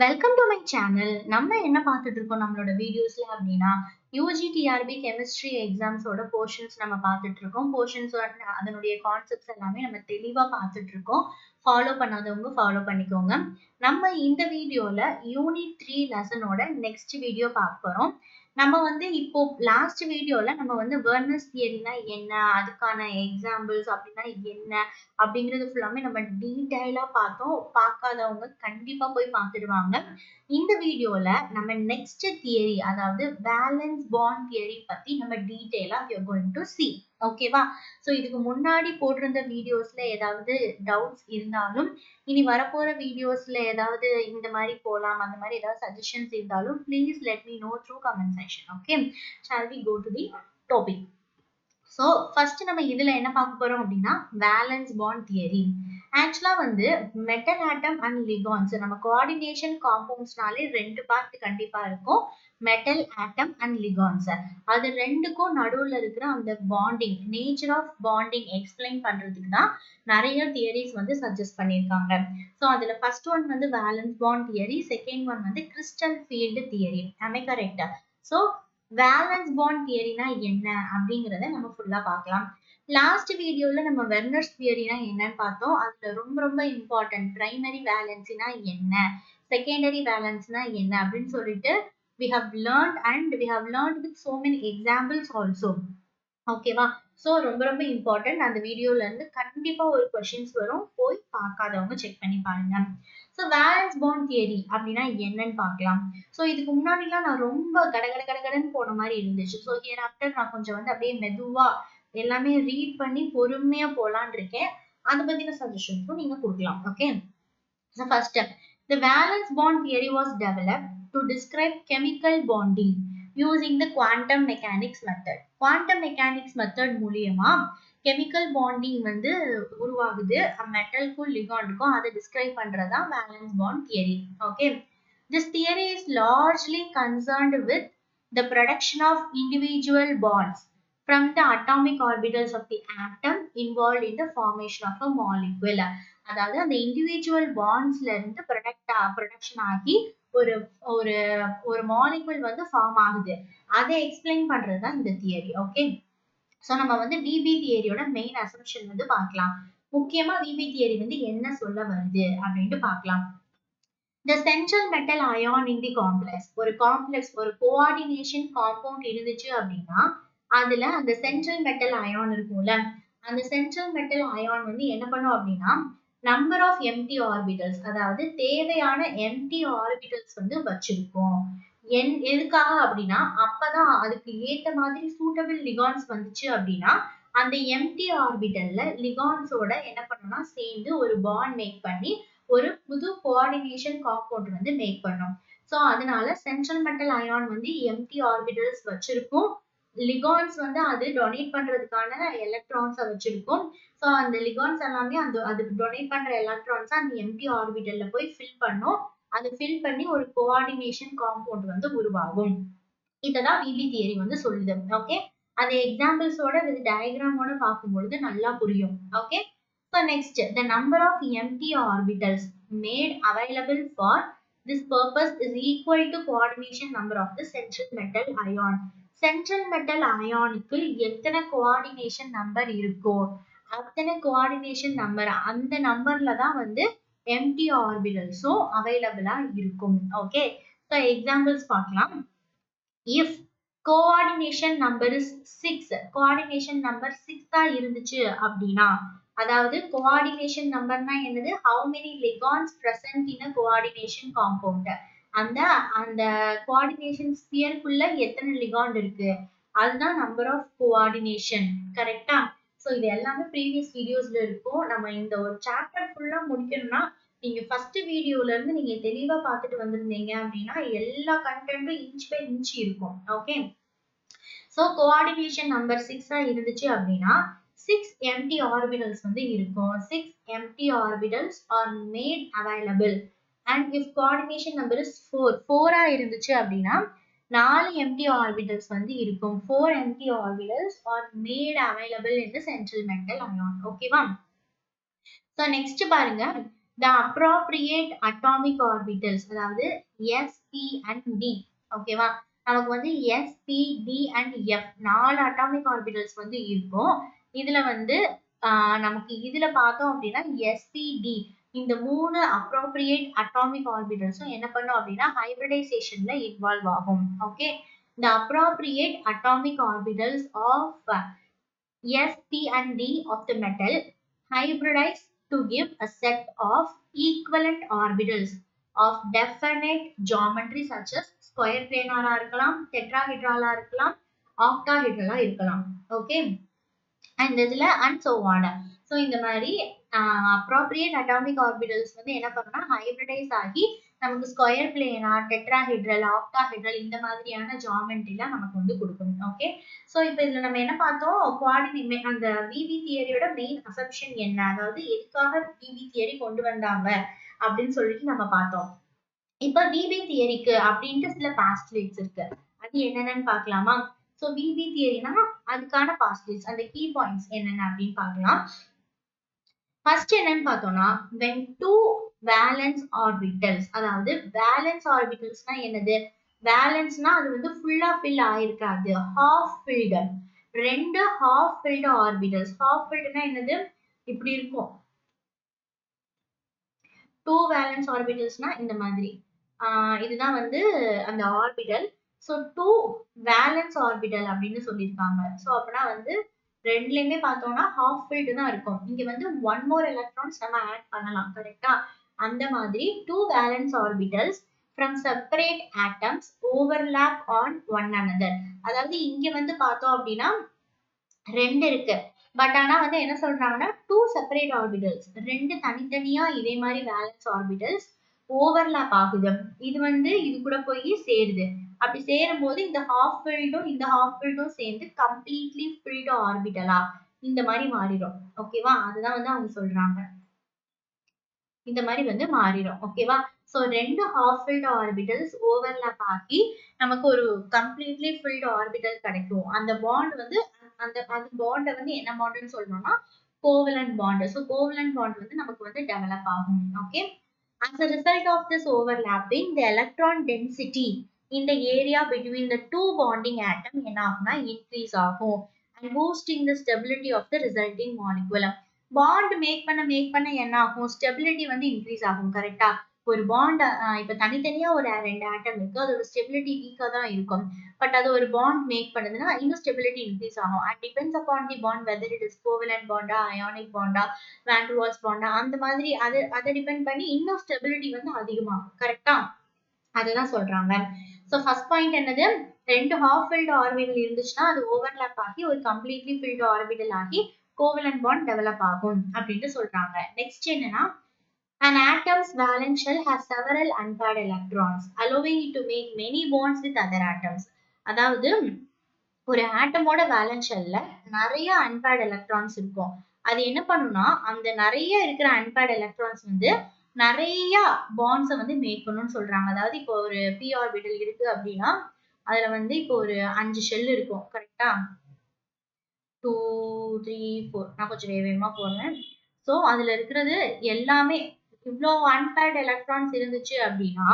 Welcome to my channel. நம்ம என்ன பார்த்துட்டு இருக்கோம் நம்மளோட வீடியோஸ்ல அப்படின்னா யூஜி டிஆர்பி கெமிஸ்ட்ரி எக்ஸாம்ஸோட போர்ஷன்ஸ் நம்ம பார்த்துட்டு இருக்கோம். போர்ஷன்ஸ் அதனுடைய கான்செப்ட்ஸ் எல்லாமே நம்ம தெளிவா பார்த்துட்டு இருக்கோம். ஃபாலோ பண்ணாதவங்க ஃபாலோ பண்ணிக்கோங்க. நம்ம இந்த வீடியோல யூனிட் 3 லெசனோட நெக்ஸ்ட் வீடியோ பார்க்க போறோம். நம்ம இப்போ லாஸ்ட் வீடியோல நம்ம வெர்னஸ் தியரினா என்ன, அதுக்கான எக்ஸாம்பிள்ஸ் அப்படின்னா என்ன அப்படிங்கிறது ஃபுல்லாமே நம்ம டீடைலா பார்த்தோம். பார்க்காதவங்க கண்டிப்பா போய் பார்த்துடுவாங்க. இந்த வீடியோல நம்ம நெக்ஸ்ட் தியரி, அதாவது வேலன்ஸ் பாண்ட் தியரி பத்தி நம்ம டீடைலா we are going to see. ஓகேவா? சோ இதுக்கு முன்னாடி போட்டிருந்த வீடியோஸ்ல ஏதாவது டவுட்ஸ் இருந்தாலும், இனி வரப்போற வீடியோஸ்ல ஏதாவது இந்த மாதிரி போலாம், அந்த மாதிரி ஏதாவது சஜஷன்ஸ் இருந்தாலும் please let me know through comment section. Okay, shall we go to the topic? So first நம்ம இதுல என்ன பார்க்க போறோம் அப்படின்னா வேலன்ஸ் பாண்ட் தியரி. ஆக்சுவலா மெட்டல் ஆட்டம் அண்ட் லிகான்ஸ், நம்ம கோஆர்டினேஷன் காம்பவுண்ட்ஸ்னாலே ரெண்டு பார்ட் கண்டிப்பா இருக்கும். மெட்டல் ஆட்டம் அண்ட் லிகான்ஸ், அது ரெண்டுக்கும் நடுவுல இருக்கிற அந்த bonding, nature of bonding explain பண்றதுக்கு தான் நிறைய தியரிஸ் சஜஸ்ட் பண்ணியிருக்காங்க. ஸோ அதுல first one valence bond theory, second one crystal field theory. ஆமே கரெக்டா? ஸோ வேலன்ஸ் பாண்ட் தியரினா என்ன அப்படிங்கிறத நம்ம ஃபுல்லா பார்க்கலாம். லாஸ்ட் வீடியோல நம்ம வெர்னர்ஸ் தியரினா என்னன்னு பார்த்தோம். அதுல ரொம்ப ரொம்ப இம்பார்ட்டன்ட் பிரைமரி வேலன்ஸ்னா என்ன, செகண்டரி வேலன்ஸ்னா என்ன அப்படின்னு சொல்லிட்டு we have learned with so many examples also. ஓகேவா? சோ ரொம்ப ரொம்ப இம்பார்ட்டன்ட். அந்த வீடியோல இருந்து கண்டிப்பா ஒரு கொஸ்டின்ஸ் வரும், போய் பார்க்காதவங்க செக் பண்ணி பாருங்க. சோ வேலன்ஸ் பாண்ட் தியரி அப்படின்னா என்னன்னு பார்க்கலாம். சோ இதுக்கு முன்னாடிலாம் நான் ரொம்ப கடகடன்னு போன மாதிரி இருந்துச்சு. சோ ஹியர் ஆஃப்டர் நான் கொஞ்சம் அப்படியே மெதுவா எல்லாமே ரீட் பண்ணி பொறுமையா போலான்னு இருக்கேன். அதை பத்தின சஜஷன்ஸும் நீங்க கொடுக்கலாம். Okay, so first step, the valence bond theory was developed to describe chemical bonding using the quantum mechanics method. Quantum mechanics method மூலியமா chemical bonding உருவாகுது. மெட்டலுக்கும் லிகாண்டுக்கும் அதை டிஸ்கிரைப் பண்றதா valence bond theory. Okay, this theory is largely concerned with the production of individual bonds from the atomic orbitals of the atom involved in the formation of a molecule. அதாவது அந்த individual பாண்ட்ஸ்ல இருந்து production ஆகி ஒரு ஒரு ஒரு molecule form ஆகுது. அதை explain பண்றதுதான் இந்த தியரி. ஓகே, சோ நம்ம விபி தியரியோட மெயின் அசம்ப்ஷன் பார்க்கலாம். முக்கியமா விபி தியரி என்ன சொல்ல வருது அப்படின்ட்டு பார்க்கலாம். The central metal ion in the complex, ஒரு காம்ப்ளெக்ஸ், ஒரு கோஆர்டினேஷன் காம்பவுண்ட் இருந்துச்சு அப்படின்னா அதுல அந்த சென்ட்ரல் மெட்டல் அயான் இருக்கும்ல, அந்த சென்ட்ரல் மெட்டல் அயான் என்ன பண்ணும் அப்படின்னா நம்பர் ஆஃப் எம்டி ஆர்பிட்டல்ஸ், அதாவது தேவையான எம்டி ஆர்பிட்டல்ஸ் வச்சிருக்கோம். எதுக்காக அப்படின்னா அப்பதான் அதுக்கு ஏத்த மாதிரி சூட்டபிள் லிகான்ஸ் வந்துச்சு அப்படின்னா அந்த எம்டி ஆர்பிட்டல்ல லிகான்ஸோட என்ன பண்ணணும்னா சேர்ந்து ஒரு பாண்ட் மேக் பண்ணி ஒரு புது கோஆர்டினேஷன் காம்பவுண்ட் மேக் பண்ணும். சோ அதனால central metal ion empty orbitals வச்சிருக்கும். லிகான்ஸ் அது டொனேட் பண்றதுக்கான எலக்ட்ரான்ஸ் வச்சிருக்கும். சோ அந்த லிகான்ஸ் எல்லாமே அதுக்கு டொனேட் பண்ற எலக்ட்ரான்ஸ் அந்த எம்டி ஆர்பிட்டல்ல போய் ஃபில் பண்ணும். அது ஃபில் பண்ணி ஒரு கோஆர்டினேஷன் காம்பவுண்ட் உருவாகும். இததான் விபி தியரி சொல்லுது. ஓகே, அது எக்ஸாம்பிள்ஸோட வித் டயக்ராமோட பார்க்கும்பொழுது நல்லா புரியும். Okay, so next, the number of empty orbitals made available for this purpose is equal to coordination number of the central metal ion. Central metal அயானுக்கு எத்தனை coordination number இருக்கோ அத்தனை coordination number, அந்த நம்பர்ல தான் எம்டி ஆர்பிட்டல்ஸும் அவைலபிளா இருக்கும். ஓகே, சோ எக்ஸாம்பிள்ஸ் பார்க்கலாம். If coordination number is 6, coordination number 6 இருந்துச்சு அப்படின்னா, அதாவது coordination numberனா என்னது, how many ligands present in a coordination compound, அந்த அந்த coordination sphere குள்ள எத்தனை லிகாண்ட் இருக்கு, அதுதான் நம்பர் ஆஃப் கோஆர்டினேஷன். கரெக்டா? சோ இது எல்லாமே ப்ரீவியஸ் வீடியோஸ்ல இருக்கும். நம்ம இந்த ஒரு சாப்டர் ஃபுல்லா முடிக்கணும்னா நீங்க ஃபர்ஸ்ட் வீடியோல இருந்து நீங்க தெளிவா பார்த்துட்டு வந்திருந்தீங்க அப்படின்னா எல்லா கண்டென்ட்டும் இன்ச் பை இன்ச் இருக்கும். ஓகே, சோ கோஆர்டினேஷன் நம்பர் 6 இருந்துச்சு அப்படின்னா 6 empty orbitals இருக்கும். 6 empty orbitals are made available. And if coordination number is 4 இருந்துச்சு அப்படின்னா 4 empty orbitals இருக்கும். 4 empty orbitals are made available in the central metal ion. ஓகேவா? So next பாருங்க, the appropriate atomic orbitals, அதாவது s, p and d. ஓகேவா, நமக்கு வந்து s, p, d and f 4 atomic orbitals வந்து இருக்கும். இதுல வந்து நமக்கு இதுல பார்த்தோம் அப்படின்னா s, p, d இந்த 3 appropriate atomic orbitals என்ன பண்ணும் அப்படின்னா hybridization இன்வால்வ் ஆகும். Okay, the appropriate atomic orbitals of s, p and d of the metal hybridize to give a set of equivalent orbitals of definite geometry such as square planar இருக்கலாம், tetrahedral இருக்கலாம், octahedral இருக்கலாம். Okay, and இதுல and so on. So இந்த மாதிரி appropriate atomic orbitals வந்து என்ன பண்ணும்னா hybridise ஆகி நமக்கு ஸ்கொயர் பிளேனார், டெட்ராஹெட்ரல், ஆக்டாஹெட்ரல் இந்த மாதிரியான ஜாமெட்ரிலாம் நமக்கு வந்து கொடுக்கும். ஓகே, ஸோ இப்போ இதுல நம்ம என்ன பார்த்தோம், கோஆர்டினேட் அந்த விவி தியரியோட மெயின் அசம்ஷன் என்ன, அதாவது எதுக்காக விவி தியரி கொண்டு வந்தாங்க அப்படின்னு சொல்லிட்டு நம்ம பார்த்தோம். இப்ப விவி தியரிக்கு அப்படின்ட்டு சில பாஸ்ட்லேட்ஸ் இருக்கு, அது என்னென்னு பார்க்கலாமா? ஸோ விவி தியரினா அதுக்கான பாஸ்ட்லேட்ஸ், அந்த கீ பாயிண்ட்ஸ் என்னென்ன அப்படின்னு பார்க்கலாம். ஃபர்ஸ்ட் என்னன்னு பார்த்தோம்னா, when two valence orbitals, அதாவது valence orbitalsனா என்னது, வேலன்ஸ்னா அது வந்து ஃபுல்லா ஃபில் ஆயிருக்காது, half filled. ரெண்டு half filled orbitals, half filledனா என்னது, இப்படி இருக்கும். two valence orbitalsனா இந்த மாதிரி, இதுதான் வந்து அந்த orbital. So two valence orbital அப்படின்னு சொல்லியிருக்காங்க. ஸோ அப்படின்னா வந்து ரெண்டுலயுமே பார்த்தோம்னா half filled தான் இருக்கும். இங்க வந்து one more electrons நம்ம ஆட் பண்ணலாம், கரெக்டா? அந்த மாதிரி two valence orbitals from separate atoms overlap on one another. அதாவது இங்க வந்து பார்த்தோம் அப்படின்னா ரெண்டு இருக்கு, பட் ஆனா வந்து என்ன சொல்றாங்கன்னா two separate orbitals, ரெண்டு தனித்தனியா இதே மாதிரி வேலன்ஸ் ஆர்பிட்டல்ஸ் ஓவர்லாப் ஆகுது. இது வந்து இது கூட போய் சேருது. அப்படி சேரும் போது இந்த ஹாஃப் ஃபில்டும் இந்த ஹாஃப் ஃபில்டும் சேர்ந்து கம்ப்ளீட்லி ஃபில்டு ஆர்பிட்டலா இந்த மாதிரி மாறிடும். ஓகேவா, அதுதான் வந்து அவங்க சொல்றாங்க, இந்த மாதிரி வந்து மாறிடும். ஓகேவா, ஸோ ரெண்டு ஹாஃப் ஃபில்டு ஆர்பிட்டல்ஸ் ஓவர்லாப் ஆகி நமக்கு ஒரு கம்ப்ளீட்லி ஃபில்டு ஆர்பிட்டல் கிடைக்கும். அந்த பாண்ட் வந்து அந்த பாண்டை வந்து என்ன பாண்டுன்னு சொல்லணும்னா covalent bond. So covalent bond வந்து நமக்கு வந்து டெவலப் ஆகும். Okay, as a result of this overlapping, the electron density in the area between the two bonding atom என்ன ஆகும்னா increase ஆகும், and boosting the stability of the resulting molecule. bond make பண்ண என்ன ஆகும், stability வந்து increase ஆகும், கரெக்டா? ஒரு பாண்ட் இப்ப தனித்தனியா ஒரு ரெண்டு ஆட்டம் இருக்கு, அதோட ஸ்டெபிலிட்டி வீக்கா தான் இருக்கும். பட் அது ஒரு பாண்ட் மேக் பண்ணுதுன்னா இன்னும் ஸ்டெபிலிட்டி இன்க்ரீஸ் ஆகும். And depends upon the bond whether it is covalent பாண்டா, அயானிக் பாண்டா, வான் டெர் வால்ஸ் பாண்டா, அந்த மாதிரி அதை டிபெண்ட் பண்ணி இன்னும் ஸ்டெபிலிட்டி வந்து அதிகமாகும், கரெக்டா? அதுதான் சொல்றாங்க. ஸோ ஃபர்ஸ்ட் பாயிண்ட் என்னது, ரெண்டு ஹாஃப் ஃபில்டு ஆர்பிட்டல் இருந்துச்சுன்னா அது ஓவர்லாப் ஆகி ஒரு கம்ப்ளீட்லி ஃபில்டு ஆர்பிட்டல் ஆகி கோவலன்ட் பாண்ட் டெவலப் ஆகும் அப்படின்ட்டு சொல்றாங்க. நெக்ஸ்ட் என்னன்னா, an atom's valence shell has several unpaired electrons, allowing it to make many bonds with other atoms. அதாவது ஒரு ஆட்டமோட வேலன்ஸ் ஷெல்ல நிறைய அன்பேர்ட் எலக்ட்ரான்ஸ் இருக்கும். அது என்ன பண்ணும்னா அந்த நிறைய இருக்கிற அன்பேர்ட் எலக்ட்ரான்ஸ் வந்து நிறைய பாண்ட்ஸை வந்து மேக் பண்ணணும்னு சொல்றாங்க. அதாவது இப்போ ஒரு p ஆர்பிட்டல் இருக்கு அப்படின்னா அதுல வந்து இப்போ ஒரு 5 ஷெல் இருக்கும், கரெக்டா? 2 3 4 நான் கொஞ்சம் வேகமா போறேன். ஸோ அதுல இருக்கிறது எல்லாமே இவ்வளோ அன்பேர்ட் எலக்ட்ரான்ஸ் இருந்துச்சு அப்படின்னா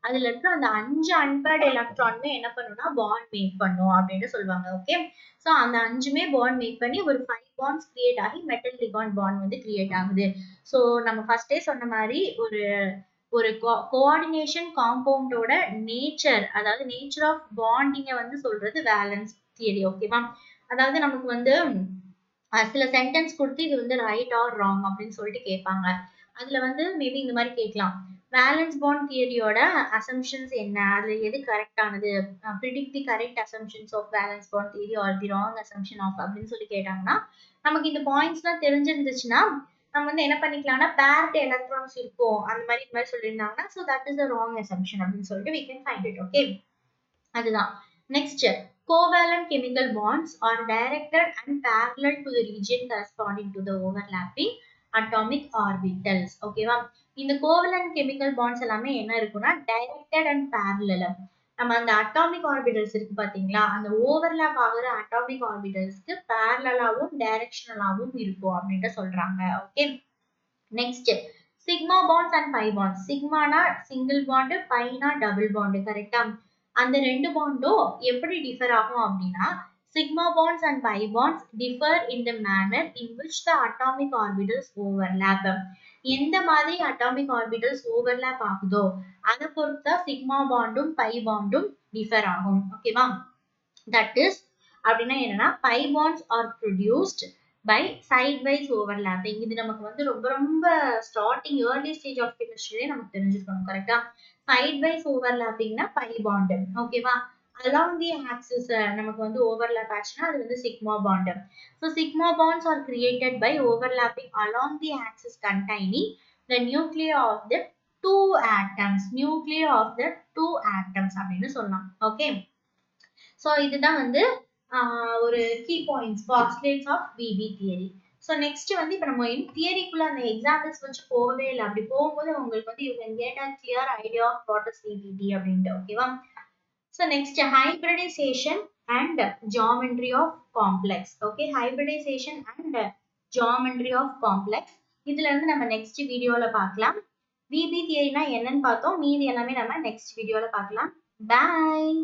அதுல இருக்கிற அந்த 5 அன்பேர்ட் எலக்ட்ரானுமே என்ன பண்ணும்னா பாண்ட் மேக் பண்ணும் அப்படின்னு சொல்லுவாங்க. ஓகே, ஸோ அந்த 5மே பாண்ட் மேக் பண்ணி ஒரு 5 பாண்ட்ஸ் கிரியேட் ஆகி மெட்டல் லிகாண்ட் பாண்ட் வந்து கிரியேட் ஆகுது. ஸோ நம்ம ஃபர்ஸ்டே சொன்ன மாதிரி ஒரு கோஆர்டினேஷன் காம்பவுண்டோட நேச்சர், அதாவது நேச்சர் ஆஃப் பாண்டிங்கை வந்து சொல்றது வேலன்ஸ் தியரி. ஓகேவா, அதாவது நமக்கு வந்து சில சென்டென்ஸ் கொடுத்து இது வந்து ரைட் ஆர் ராங் அப்படின்னு சொல்லிட்டு கேட்பாங்க. அதுல வந்து மேபி இந்த மாதிரி கேட்கலாம், வேலன்ஸ் பாண்ட் தியரியோட அசம்ஷன்ஸ் என்ன, அதுல எது கரெக்டானது, predict the correct assumptions of valence bond theory or the wrong assumption of அப்படின்னு சொல்லி கேட்டாங்கன்னா நமக்கு இந்த பாயிண்ட்ஸ்லாம் தெரிஞ்சிருந்துச்சுன்னா நம்ம வந்து என்ன பண்ணிக்கலாம்னா paired electrons இருக்கும் அந்த மாதிரி சொல்லியிருந்தாங்கன்னா so that is the wrong assumption அப்படின்னு சொல்லிட்டு we can find it. Okay, அதுதான். Next, covalent chemical bonds are directed and parallel to the region corresponding to the overlapping atomic orbitals. ஓகேவா, இந்த கோவலன்ட் கெமிக்கல் பாண்ட்ஸ் எல்லாமே என்ன இருக்குன்னா directed and parallel. நம்ம அந்த அட்டாமிக் ஆர்பிட்டல்ஸ் இருக்கு பாத்தீங்களா, அந்த ஓவர்லாப் ஆகுற அட்டாமிக் ஆர்பிட்டல்ஸ்க்கு parallel-ஆவும் டைரக்ஷனலாவும் இருக்கும் அப்படின்ட்டு சொல்றாங்க. Okay, next, sigma bonds and pi bonds. சிக்மானா சிங்கிள் பாண்ட், பைனா டபுள் பாண்ட். கரெக்டா? அந்த ரெண்டு பாண்டும் எப்படி டிஃபர் ஆகும் அப்படின்னா, sigma bonds and pi bonds differ in the manner in which the atomic orbitals overlap. எந்த மாதிரி atomic orbitals overlap ஆகுதோ அதை பொறுத்த சிக்மா பாண்டும் பை பாண்டும் டிஃபர் ஆகும். ஓகேவா? that is அப்படின்னா என்னன்னா pi bonds are produced by sidewise overlapping. இது நமக்கு வந்து ரொம்ப ரொம்ப starting early stage of chemistry நமக்கு தெரிஞ்சிருக்கணும். கரெக்டா? sidewise overlappingனா pi bond. ஓகேவா? along the axis நமக்கு வந்து overlap ஆச்சுன்னா அது வந்து sigma bond. So sigma bonds are created by overlapping along the axis containing the nuclei of the two atoms. nuclei of the two atoms அப்படின்னு சொல்லலாம். Okay. So இதுதான் வந்து ஒரு key points postulates of VB theory. So next வந்து இப்ப நம்ம தியரிக்குள்ள அந்த examples வச்சு போகவே இல்லை. அப்படி போகும்போது உங்களுக்கு வந்து you can get a clear idea of what is VBT அப்படின்ட்டு. ஓகேவா? So next hybridization and geometry of complex. Okay, hybridization and geometry of complex. இதுல இருந்து நம்ம நெக்ஸ்ட் வீடியோல பார்க்கலாம். VB தியரினா என்னன்னு பார்த்தோம். மீதி எல்லாமே நம்ம நெக்ஸ்ட் வீடியோல பார்க்கலாம். Bye.